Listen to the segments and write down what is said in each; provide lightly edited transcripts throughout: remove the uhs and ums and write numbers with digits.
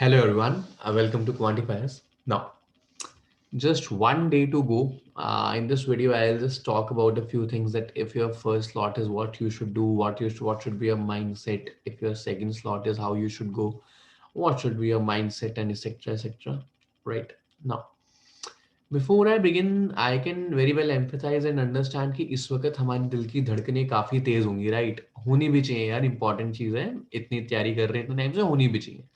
Hello everyone, welcome to Quantifiers. Now, just one day to go. In this video, I'll just talk about a few things that if your first slot is what you should do, what should be your mindset. If your second slot is how you should go, what should be your mindset and etc. etc. Right now, before I begin, I can very well empathize and understand कि इस वक्त हमारे दिल की धड़कनें काफी तेज होंगी, right? होनी भी चाहिए यार, इंपॉर्टेंट चीज है। इतनी तैयारी कर रहे हैं इतने टाइम से, होनी भी चाहिए।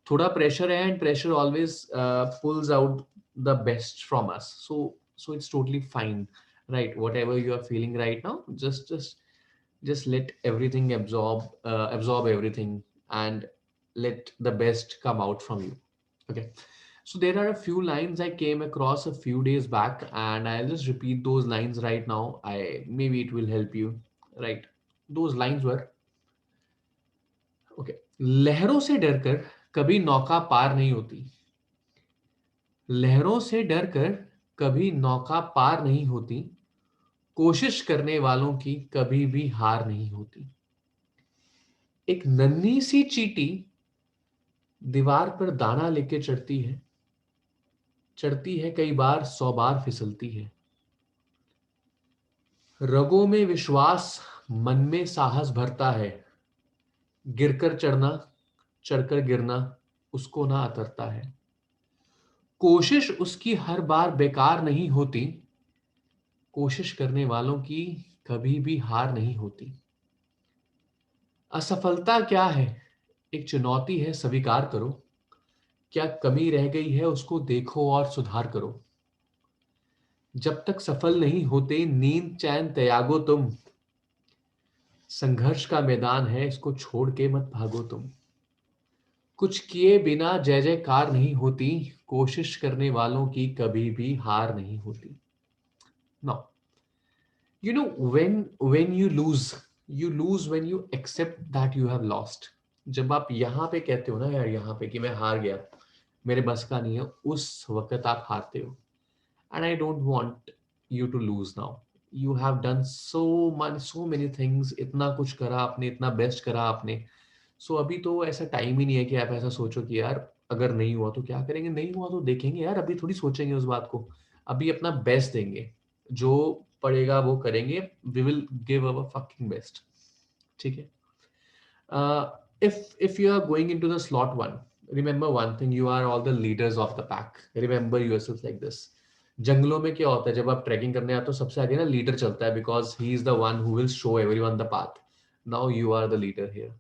थोड़ा प्रेशर है and pressure always pools out the best from us, so it's totally fine, right? Whatever you are feeling right now, just let everything absorb everything, and let the best come out from you. Okay, so there are a few lines I came across a few days back, and I'll just repeat those lines right now. I maybe it will help you, right? Those lines were, okay, लहरों से डरकर कभी नौका पार नहीं होती। लहरों से डरकर कभी नौका पार नहीं होती। कोशिश करने वालों की कभी भी हार नहीं होती। एक नन्ही सी चींटी दीवार पर दाना लेके चढ़ती है, कई बार 100 बार फिसलती है। रगों में विश्वास, मन में साहस भरता है। गिरकर चढ़ना, चढ़कर गिरना, उसको ना अतरता है। कोशिश उसकी हर बार बेकार नहीं होती। कोशिश करने वालों की कभी भी हार नहीं होती। असफलता क्या है? एक चुनौती है, स्वीकार करो। क्या कमी रह गई है, उसको देखो और सुधार करो। जब तक सफल नहीं होते, नींद चैन त्यागो तुम। संघर्ष का मैदान है, इसको छोड़ के मत भागो तुम। कुछ किए बिना जय जयकार नहीं होती। कोशिश करने वालों की कभी भी हार नहीं होती। Now, when you lose when you accept that you have lost. जब आप यहाँ पे कहते हो ना यार, यहाँ पे कि मैं हार गया, मेरे बस का नहीं है, उस वक्त आप हारते हो। And I don't want you to lose now. You have done so many things, इतना कुछ करा आपने, इतना बेस्ट करा आपने। सो अभी तो ऐसा टाइम ही नहीं है कि आप ऐसा सोचो कि यार अगर नहीं हुआ तो क्या करेंगे, नहीं हुआ तो देखेंगे यार, अभी थोड़ी सोचेंगे उस बात को। अभी अपना बेस्ट देंगे, जो पड़ेगा वो करेंगे। We will give our fucking best. ठीक है। If you are going into the slot one, remember one thing: you are all the leaders of the pack. Remember yourself like this. जंगलों में क्या होता है, जब आप ट्रैकिंग करने आते हो सबसे आगे ना लीडर चलता है, because he is the one who will show everyone the path. Now you are the leader here.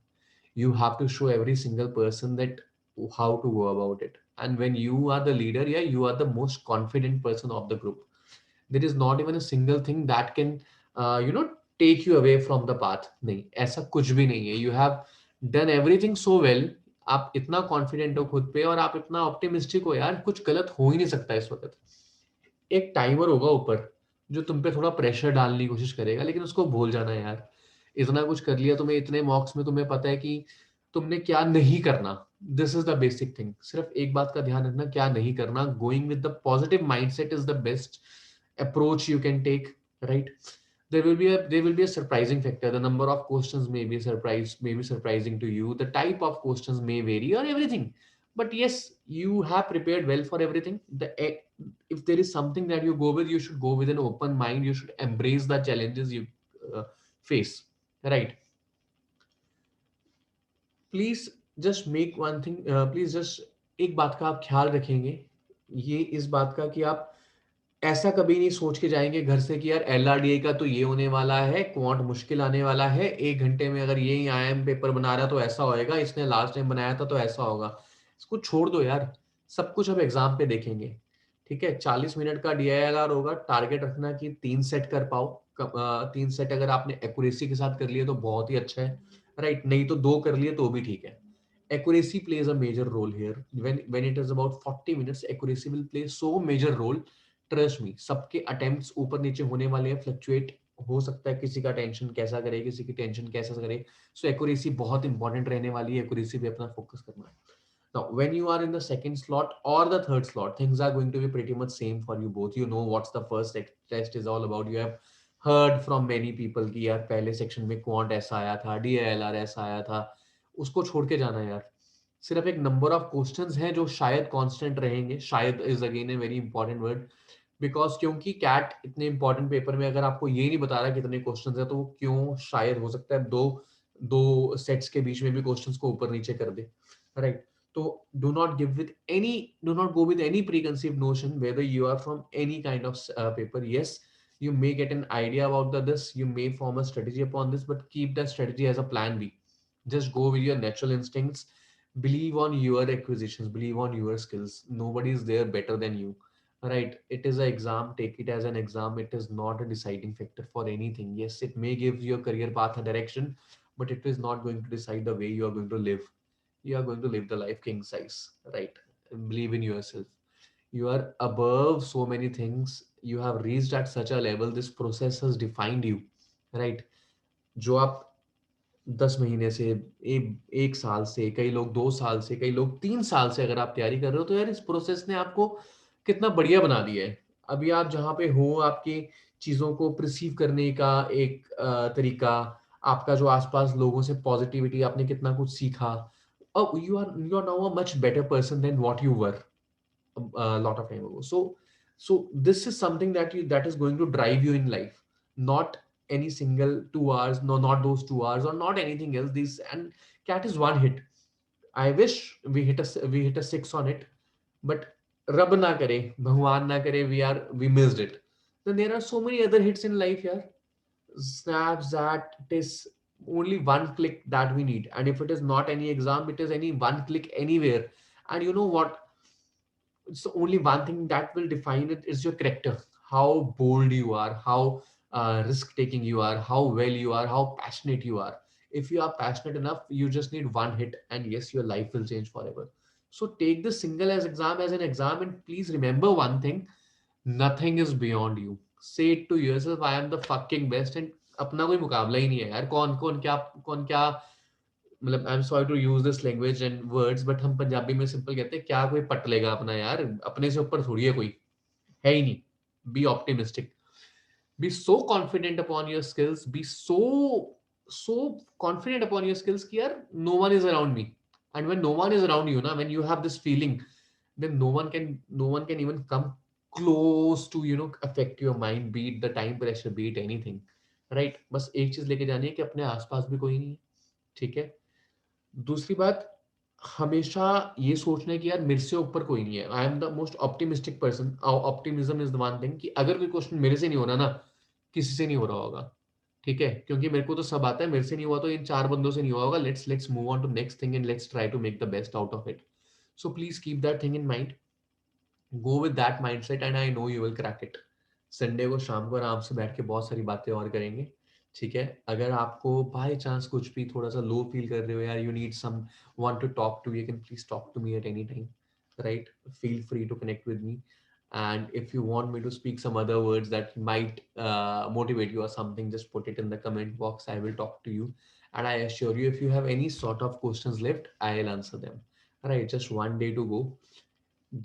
You have to show every single person that how to go about it. And when you are the leader, yeah, you are the most confident person of the group. There is not even a single thing that can you know take you away from the path. नहीं, ऐसा कुछ भी नहीं है। You have done everything so well. आप इतना confident हो खुद पे, और आप इतना ऑप्टिमिस्टिक हो यार, कुछ गलत हो ही नहीं सकता इस वक्त। एक टाइमर होगा ऊपर जो तुम पे थोड़ा प्रेशर डालने की कोशिश करेगा, लेकिन उसको भूल जाना है यार। इतना कुछ कर लिया तुम्हें, इतने मॉक्स में तुम्हें पता है कि तुमने क्या नहीं करना। This is the basic thing. सिर्फ एक बात का ध्यान रखना, क्या नहीं करना। Going with the positive mindset is the best approach you can take, right? There will be a surprising factor. The number of questions may be surprising to you. The type of questions may vary, or everything. But yes, you have prepared well for everything. If there is something that you go with, you should go with an open mind. You should embrace the challenges you uh, face, right? Please just make one thing, please just एक बात का आप ख्याल रखेंगे। ये इस बात का कि आप ऐसा कभी नहीं सोच के जाएंगे घर से कि यार एलआरडीए का तो ये होने वाला है, क्वांट मुश्किल आने वाला है, 1 घंटे में अगर ये आईएम पेपर बना रहा तो ऐसा होएगा, इसने लास्ट टाइम बनाया था तो ऐसा होगा। इसको छोड़ दो यार, सब कुछ अब एग्जाम पे देखेंगे। ठीक है, 40 मिनट का डीआईएलआर होगा। टारगेट रखना कि 3 सेट कर पाओ। 3 सेट अगर आपने एक्यूरेसी के साथ कर लिए तो बहुत ही अच्छा है, राइट? नहीं तो 2 कर लिए तो भी ठीक है। Accuracy plays a major role here. When it is about 40 minutes, accuracy will play so major role. Trust me, सबके अटेम्प्ट्स ऊपर नीचे होने वाले हैं, फ्लक्चुएट हो सकता है, किसी का टेंशन कैसा करे, किसी की टेंशन कैसा करे। सो एक्यूरेसी बहुत इंपॉर्टेंट रहने वाली है, एक्यूरेसी पे अपना फोकस करना है। Now, when you are in the second slot or the third slot, things are going to be pretty much same for you both. You know what's the first test is all about. You have heard from many people कि यार पहले section में quant ऐसा आया था, DLR ऐसा आया था। उसको छोड़ के जाना यार। सिर्फ एक नंबर ऑफ क्वेश्चंस हैं जो शायद कांस्टेंट रहेंगे, शायद is again a very important word, because क्योंकि कैट इतने इंपॉर्टेंट पेपर में अगर आपको ये नहीं बता रहा कितने क्वेश्चंस है तो वो क्यों, शायद हो सकता है दो दो सेट्स के बीच में भी क्वेश्चंस को ऊपर नीचे कर दे, राइट? तो do not give with any, do not go with any preconceive notion whether you are from any kind of paper. Yes, you may get an idea about this, you may form a strategy upon this, but keep that strategy as a plan B. Just go with your natural instincts, believe on your acquisitions, believe on your skills. Nobody is there better than you, right? It is an exam, take it as an exam. It is not a deciding factor for anything. Yes, it may give your career path a direction, but it is not going to decide the way you are going to live. You are going to live the life king size, right? Believe in yourself. You are above so many things. You have reached at such a level. This process has defined you, right? जो आप 10 महीने से, एक साल से, कई लोग 2 साल से, कई लोग 3 साल से अगर आप तैयारी कर रहे हो, तो यार इस प्रोसेस ने आपको कितना बढ़िया बना दिया है. अभी आप जहाँ पे हो, आपकी चीजों को रिसीव करने का एक तरीका, आपका जो आसपास लोगों से पॉजिटिविटी, आपने कितना कुछ सीखा. अब you are now a much better person than what you were a lot of time ago. So this is something that you, that is going to drive you in life, not any single 2 hours, no, not those 2 hours or not anything else. These, and cat is one hit. I wish we hit a six on it, but Rab na kare, Bhagwan na kare, we missed it. Then there are so many other hits in life, yeah. Snaps that it is only one click that we need, and if it is not any exam, it is any one click anywhere. And you know what? It's the only one thing that will define it is your character, how bold you are, how risk taking you are, how well you are, how passionate you are. If you are passionate enough, you just need one hit, and yes, your life will change forever. So take the single as exam as an exam, and please remember one thing: nothing is beyond you. Say it to yourself, I am the fucking best. And अपना कोई मुकाबला ही नहीं है यार. कौन क्या मतलब, I am sorry to use this language and words, but हम पंजाबी में सिंपल कहते हैं, क्या कोई पट लेगा अपना यार, अपने से ऊपर थोड़ी है कोई, है ही नहीं. Be optimistic, be so confident upon your skills, be so confident upon your skills कि यार no one is around me. And when no one is around you ना, when you have this feeling, then no one can even come close to affect your mind, beat the time pressure, beat anything, right? बस एक चीज लेके जानी है कि अपने आसपास भी कोई नहीं है, ठीक है? दूसरी बात, हमेशा ये सोचना है कि यार मेरे से ऊपर कोई नहीं है. I am the most optimistic person. Optimism is the one thing कि अगर कोई क्वेश्चन मेरे से नहीं हो रहा ना, किसी से नहीं हो रहा होगा, ठीक है? क्योंकि मेरे को तो सब आता है, मेरे से नहीं हुआ तो इन चार बंदों से नहीं हुआ होगा. Let's move on to next thing and let's try to make the best out of it. So please keep that thing in mind, go with that mindset, and I know you will crack it. Sunday को शाम को आराम से बैठ के बहुत सारी बातें और करेंगे, ठीक है? अगर आपको बाय चांस कुछ भी थोड़ा सा लो फील कर रहे हो यार, you need someone to talk to, you can please talk to me at any time, right? Feel free to connect with me. And if you want me to speak some other words that might motivate you or something, just put it in the comment box. I will talk to you, and I assure you, if you have any sort of questions left, I'll answer them. All right, just one day to go.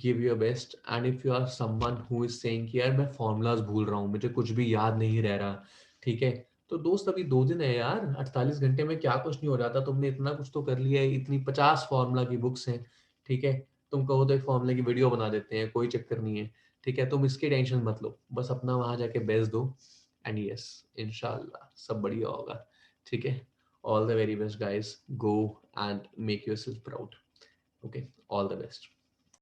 Give your best. And if you are someone who is saying कि यार मैं formulas भूल रहा हूँ, मुझे कुछ भी याद नहीं रह रहा, ठीक है? तो दोस्त अभी 2 दिन है यार, 48 घंटे में क्या कुछ नहीं हो जाता. तुमने इतना कुछ तो कर लिया है, इतनी 50 फॉर्मूला की बुक्स हैं, ठीक है? तुम कहो तो एक फॉर्मूला की वीडियो बना देते हैं, कोई चक्कर नहीं है, ठीक है? तुम इसकी टेंशन मत लो, बस अपना वहां जाके बेस्ट दो, एंड यस, इंशाल्लाह सब बढ़िया होगा, ठीक है? All the very best guys, go and make your self proud. Okay, all the best.